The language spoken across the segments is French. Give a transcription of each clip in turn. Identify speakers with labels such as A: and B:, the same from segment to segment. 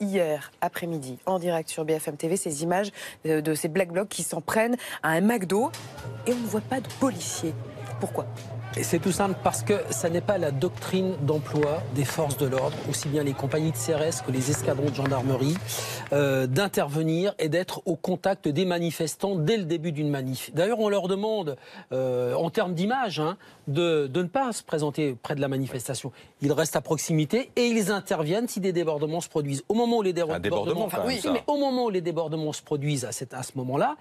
A: hier après-midi en direct sur BFM TV ces images de ces Black Blocs qui s'en prennent à un McDo et on ne voit pas de policiers. Pourquoi ?
B: Et c'est tout simple parce que ça n'est pas la doctrine d'emploi des forces de l'ordre, aussi bien les compagnies de CRS que les escadrons de gendarmerie, d'intervenir et d'être au contact des manifestants dès le début d'une manif. D'ailleurs, on leur demande, en termes d'image, de ne pas se présenter près de la manifestation. Ils restent à proximité et ils interviennent si des débordements se produisent. Au moment où les débordements, mais au moment où les débordements se produisent à ce moment-là,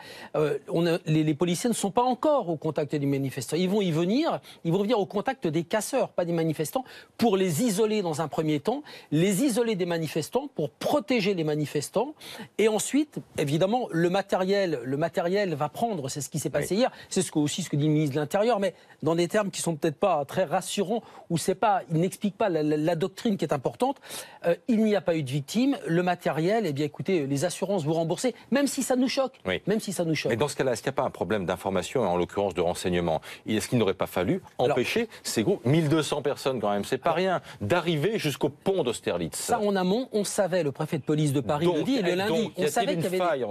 B: les policiers ne sont pas encore au contact des manifestants. Ils vont y venir. Ils vont venir au contact des casseurs, pas des manifestants, pour les isoler dans un premier temps, les isoler des manifestants pour protéger les manifestants. Et ensuite, évidemment, le matériel va prendre, c'est ce qui s'est passé hier, c'est aussi ce que dit le ministre de l'Intérieur, mais dans des termes qui sont peut-être pas très rassurants, où il n'explique pas la doctrine qui est importante. Il n'y a pas eu de victimes. Le matériel, eh bien écoutez, les assurances vous rembourser, même si ça nous choque. Même si ça nous choque.
C: Mais dans ce cas-là, est-ce qu'il n'y a pas un problème d'information, en l'occurrence de renseignement? Est-ce qu'il n'aurait pas fallu empêcher ces groupes, 1200 personnes quand même, c'est pas rien, d'arriver jusqu'au pont d'Austerlitz? Ça, en amont,
B: on savait, le préfet de police de Paris le dit, et le lundi, on savait qu'il y avait
C: faille.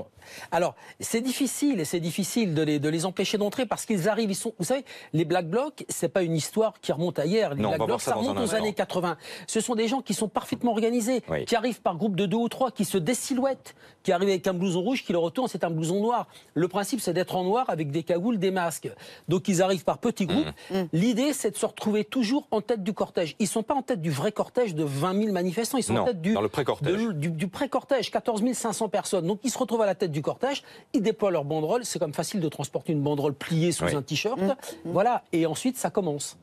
B: Alors, c'est difficile de les empêcher d'entrer parce qu'ils arrivent, vous savez, les Black Blocs, c'est pas une histoire qui remonte à hier. Les Black Blocs, ça remonte aux années 80. Ce sont des gens qui sont parfaitement organisés, qui arrivent par groupe de 2 ou 3, qui se désilhouettent, qui arrivent avec un blouson rouge, qui leur retourne, c'est un blouson noir. Le principe, c'est d'être en noir avec des cagoules, des masques. Donc, ils arrivent par petits groupes. L'idée, c'est de se retrouver toujours en tête du cortège. Ils ne sont pas en tête du vrai cortège de 20 000 manifestants, ils sont en tête
C: dans le pré-cortège.
B: Du pré-cortège, 14 500 personnes. Donc ils se retrouvent à la tête du cortège, ils déploient leur banderole, c'est comme facile de transporter une banderole pliée sous un t-shirt. Voilà, et ensuite ça commence.